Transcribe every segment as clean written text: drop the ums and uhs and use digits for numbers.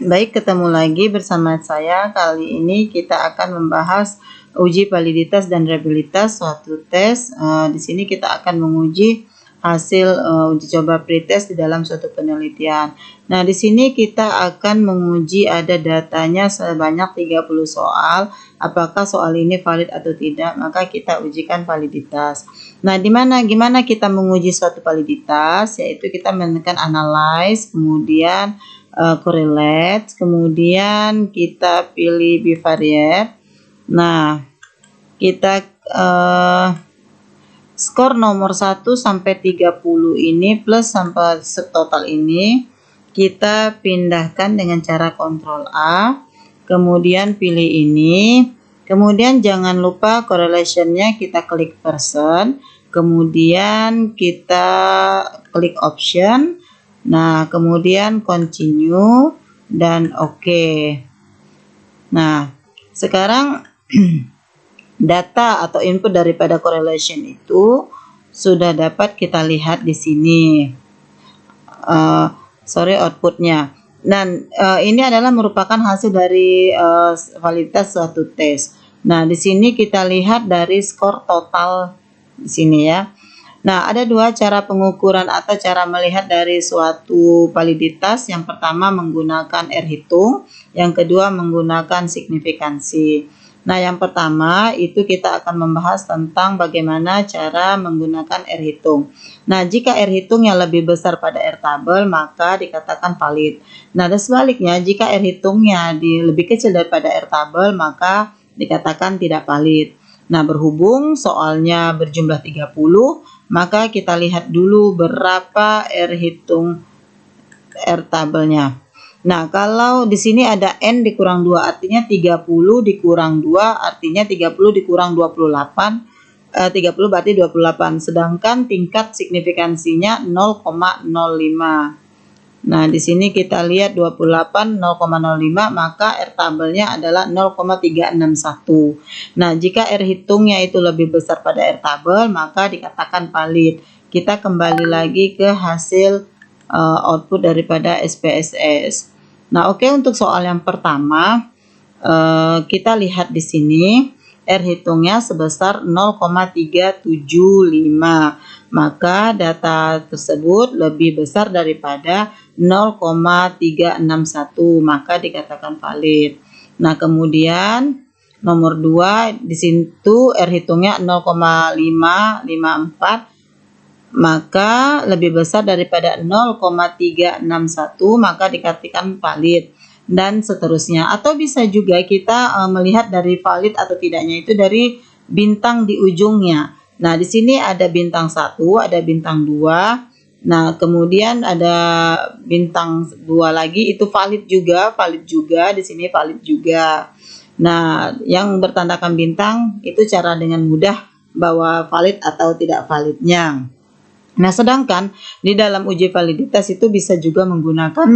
Baik, ketemu lagi bersama saya. Kali ini kita akan membahas uji validitas dan reliabilitas suatu tes. Di sini kita akan menguji hasil uji coba pretest di dalam suatu penelitian. Nah, di sini kita akan menguji ada datanya sebanyak 30 soal. Apakah soal ini valid atau tidak? Maka kita ujikan validitas. Nah, gimana kita menguji suatu validitas? Yaitu kita menekan analyze, kemudian correlate, kemudian kita pilih bivariate. Nah, kita skor nomor 1 sampai 30 ini plus sampai total ini kita pindahkan dengan cara Ctrl A, kemudian pilih ini, kemudian jangan lupa correlationnya kita klik person, kemudian kita klik option. Nah, kemudian continue dan oke. Nah, sekarang data atau input daripada correlation itu sudah dapat kita lihat di sini. Outputnya. Dan ini adalah merupakan hasil dari validitas suatu tes. Nah, di sini kita lihat dari skor total di sini ya. Nah, ada dua cara pengukuran atau cara melihat dari suatu validitas. Yang pertama menggunakan R hitung, yang kedua menggunakan signifikansi. Nah, yang pertama itu kita akan membahas tentang bagaimana cara menggunakan R hitung. Nah, jika R hitungnya lebih besar pada R tabel, maka dikatakan valid. Nah, dan sebaliknya, jika R hitungnya lebih kecil daripada R tabel, maka dikatakan tidak valid. Nah, berhubung soalnya berjumlah 30, maka kita lihat dulu berapa R hitung R tabelnya. Nah, kalau di sini ada N dikurang 2, artinya 30 dikurang 2, artinya 30 dikurang 28, 30 berarti 28, sedangkan tingkat signifikansinya 0,05. Nah, di sini kita lihat 28 0,05, maka R tabelnya adalah 0,361. Nah, jika R hitungnya itu lebih besar pada R tabel, maka dikatakan valid. Kita kembali lagi ke hasil output daripada SPSS. Nah, oke, untuk soal yang pertama, kita lihat di sini R hitungnya sebesar 0,375. Maka data tersebut lebih besar daripada 0,361, maka dikatakan valid. Nah, kemudian nomor 2 di situ R hitungnya 0,554, maka lebih besar daripada 0,361, maka dikatakan valid, dan seterusnya. Atau bisa juga kita melihat dari valid atau tidaknya itu dari bintang di ujungnya. Nah, di sini ada bintang 1, ada bintang 2. Nah, kemudian ada bintang 2 lagi, itu valid juga, di sini valid juga. Nah, yang bertandakan bintang itu cara dengan mudah bahwa valid atau tidak validnya. Nah, sedangkan di dalam uji validitas itu bisa juga menggunakan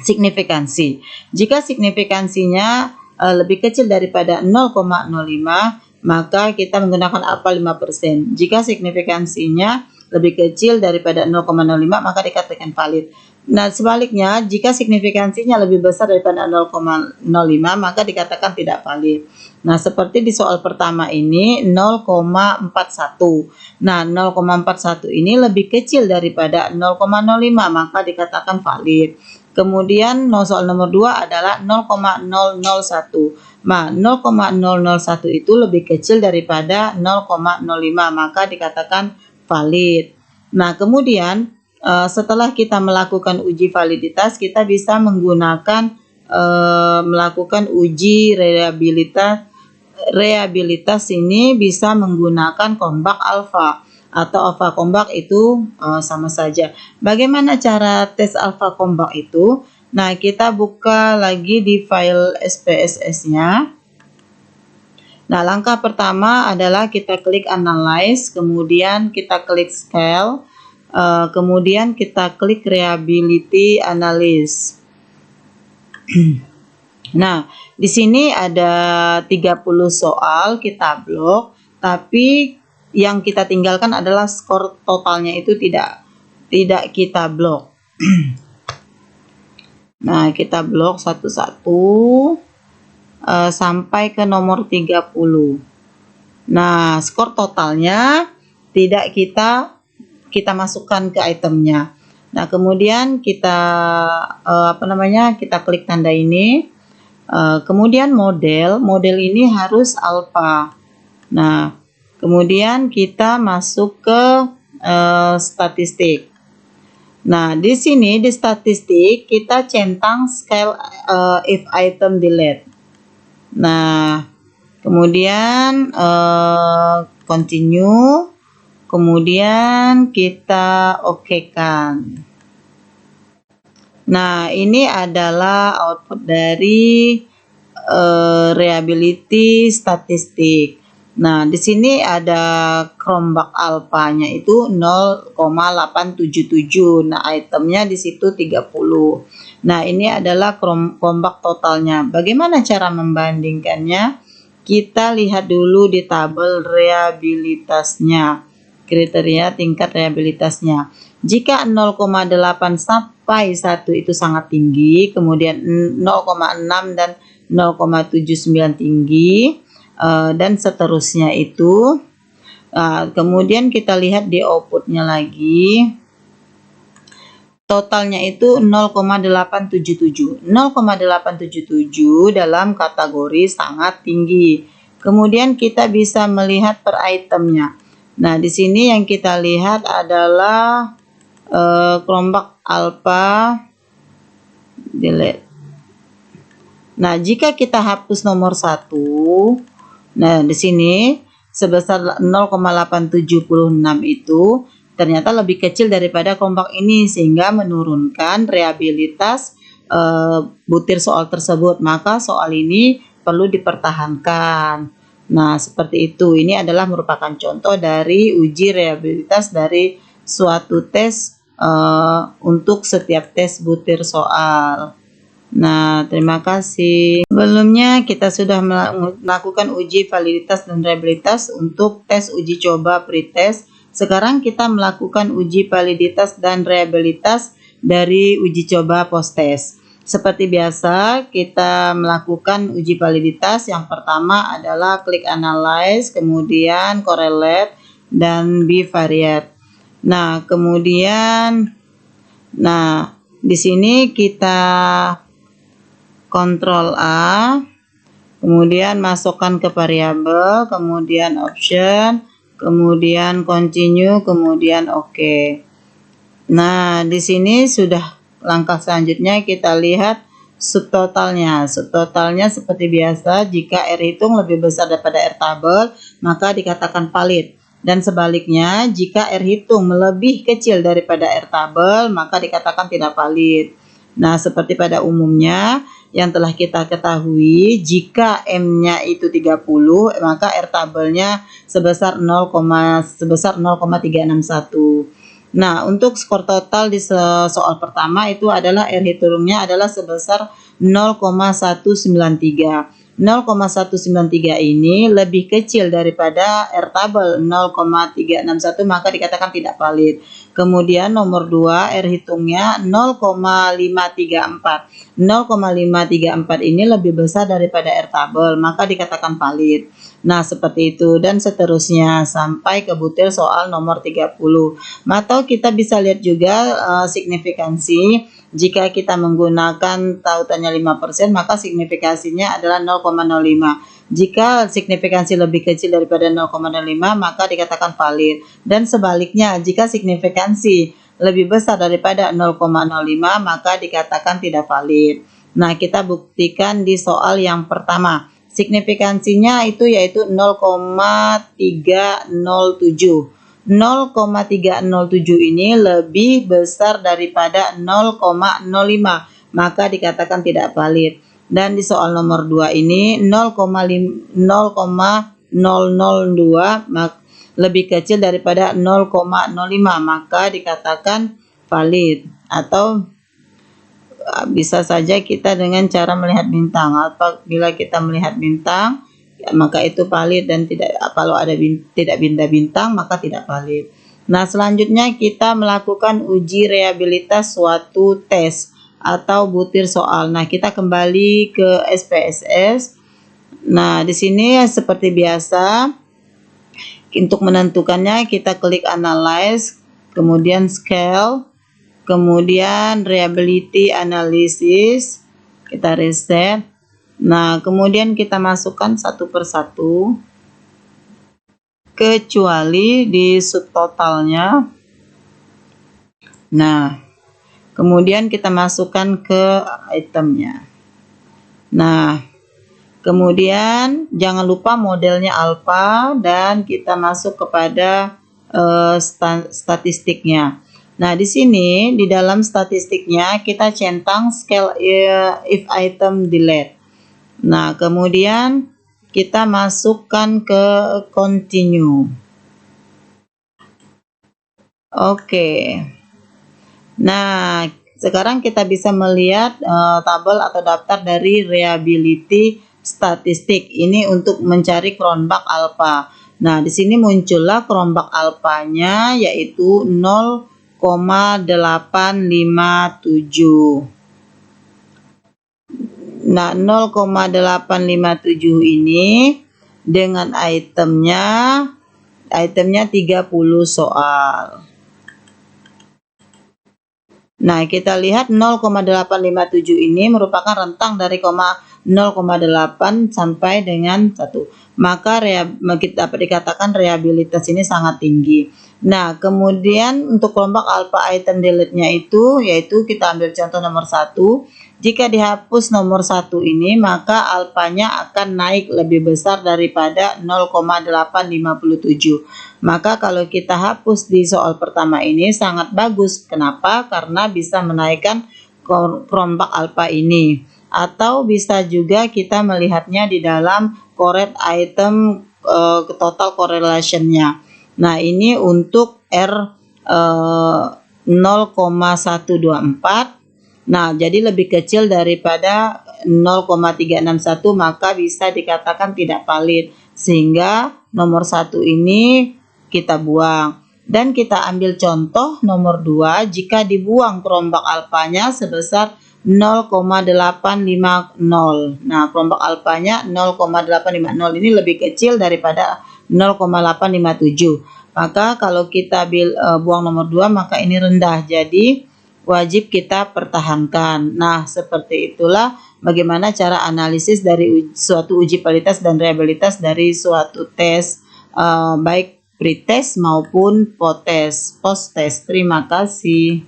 signifikansi. Jika signifikansinya lebih kecil daripada 0,05, maka kita menggunakan alfa 5%. Jika signifikansinya lebih kecil daripada 0,05, maka dikatakan valid. Nah, sebaliknya, jika signifikansinya lebih besar daripada 0,05, maka dikatakan tidak valid. Nah, seperti di soal pertama ini 0,41. Nah, 0,41 ini lebih kecil daripada 0,05, maka dikatakan valid. Kemudian soal nomor 2 adalah 0,001. Nah, 0,001 itu lebih kecil daripada 0,05, maka dikatakan valid. Nah, kemudian setelah kita melakukan uji validitas, kita bisa melakukan uji reliabilitas ini bisa menggunakan Combach alpha atau alpha Combach itu sama saja. Bagaimana cara tes alpha Combach itu? Nah, kita buka lagi di file SPSS-nya. Nah, langkah pertama adalah kita klik analyze, kemudian kita klik scale, kemudian kita klik reliability analysis. Nah, di sini ada 30 soal kita blok, tapi yang kita tinggalkan adalah skor totalnya itu tidak kita blok. Nah, kita blok satu-satu sampai ke nomor 30. Nah, skor totalnya tidak kita masukkan ke itemnya. Nah, kemudian kita kita klik tanda ini. Kemudian model ini harus alpha. Nah, kemudian kita masuk ke statistik. Nah, di sini di statistik kita centang scale if item delete. Nah, kemudian continue, kemudian kita okekan. Nah, ini adalah output dari reliability statistik. Nah, di sini ada Chromebook alpha-nya itu 0,877. Nah, itemnya di situ 30. Nah, ini adalah Chromebook totalnya. Bagaimana cara membandingkannya? Kita lihat dulu di tabel reliabilitasnya. Kriteria tingkat reliabilitasnya. Jika 0,8 sampai 1 itu sangat tinggi, kemudian 0,6 dan 0,79 tinggi, dan seterusnya itu. Kemudian kita lihat di outputnya lagi, totalnya itu 0,877. 0,877 dalam kategori sangat tinggi. Kemudian kita bisa melihat per itemnya. Nah, di sini yang kita lihat adalah Chromebook alpha delete. Nah, jika kita hapus nomor 1, nah di sini sebesar 0,876 itu ternyata lebih kecil daripada Chromebook ini, sehingga menurunkan reliabilitas butir soal tersebut. Maka soal ini perlu dipertahankan. Nah, seperti itu. Ini adalah merupakan contoh dari uji reliabilitas dari suatu tes untuk setiap tes butir soal. Nah, terima kasih. Sebelumnya kita sudah melakukan uji validitas dan reliabilitas untuk tes uji coba pretest. Sekarang kita melakukan uji validitas dan reliabilitas dari uji coba post-test. Seperti biasa, kita melakukan uji validitas. Yang pertama adalah klik analyze, kemudian correlate, dan bivariate. Nah, kemudian, di sini kita Ctrl A, kemudian masukkan ke variabel, kemudian option, kemudian continue, kemudian oke. Nah, di sini sudah langkah selanjutnya kita lihat subtotalnya. Subtotalnya seperti biasa, jika R hitung lebih besar daripada R tabel, maka dikatakan valid. Dan sebaliknya, jika R hitung lebih kecil daripada R tabel, maka dikatakan tidak valid. Nah, seperti pada umumnya yang telah kita ketahui, jika M-nya itu 30, maka R tabelnya sebesar 0,361. Nah, untuk skor total di soal pertama itu adalah R hitungnya adalah sebesar 0,193. 0,193 ini lebih kecil daripada R tabel 0,361, maka dikatakan tidak valid. Kemudian nomor 2, R hitungnya 0,534. 0,534 ini lebih besar daripada R tabel, maka dikatakan valid. Nah, seperti itu dan seterusnya sampai ke butir soal nomor 30. Atau kita bisa lihat juga signifikansi. Jika kita menggunakan tautannya 5%, maka signifikasinya adalah 0,05. Jika signifikansi lebih kecil daripada 0,05, maka dikatakan valid. Dan sebaliknya, jika signifikansi lebih besar daripada 0,05, maka dikatakan tidak valid. Nah, kita buktikan di soal yang pertama. Signifikansinya itu yaitu 0,307. 0,307 ini lebih besar daripada 0,05, maka dikatakan tidak valid. Dan di soal nomor 2 ini 0,002 lebih kecil daripada 0,05, maka dikatakan valid. Atau bisa saja kita dengan cara melihat bintang. Apabila kita melihat bintang, maka itu valid, dan kalau ada tidak bintang maka tidak valid. Nah, selanjutnya kita melakukan uji reliabilitas suatu tes. atau butir soal. Nah, kita kembali ke SPSS. Nah, di sini seperti biasa, untuk menentukannya kita klik analyze, kemudian scale, kemudian reliability analysis, kita reset. Nah, kemudian kita masukkan satu persatu, kecuali di subtotalnya. Nah, kemudian kita masukkan ke itemnya. Nah, kemudian jangan lupa modelnya alpha dan kita masuk kepada statistiknya. Nah, di sini di dalam statistiknya kita centang scale if item delete. Nah, kemudian kita masukkan ke continue. Oke. Nah, sekarang kita bisa melihat tabel atau daftar dari reliability statistik. Ini untuk mencari Cronbach alpha. Nah, di sini muncullah Cronbach alphanya yaitu 0,857. Nah, 0,857 ini dengan itemnya 30 soal. Nah, kita lihat 0,857 ini merupakan rentang dari 0,8 sampai dengan 1. Maka dapat dikatakan reliabilitas ini sangat tinggi. Nah, kemudian untuk Cronbach alpha item delete-nya itu yaitu kita ambil contoh nomor 1. Jika dihapus nomor 1 ini, maka alfanya akan naik lebih besar daripada 0,857. Maka kalau kita hapus di soal pertama ini sangat bagus. Kenapa? Karena bisa menaikkan Cronbach alpha ini. Atau bisa juga kita melihatnya di dalam correct item total correlation-nya. Nah, ini untuk R 0,124. Nah, jadi lebih kecil daripada 0,361, maka bisa dikatakan tidak valid. Sehingga nomor 1 ini kita buang. Dan kita ambil contoh nomor 2, jika dibuang Cronbach alphanya sebesar 0,850. Nah, Cronbach alphanya 0,850 ini lebih kecil daripada 0,857. Maka kalau kita buang nomor 2, maka ini rendah. Jadi wajib kita pertahankan. Nah, seperti itulah bagaimana cara analisis dari suatu uji validitas dan reliabilitas dari suatu tes, baik pretest maupun post-test. Terima kasih.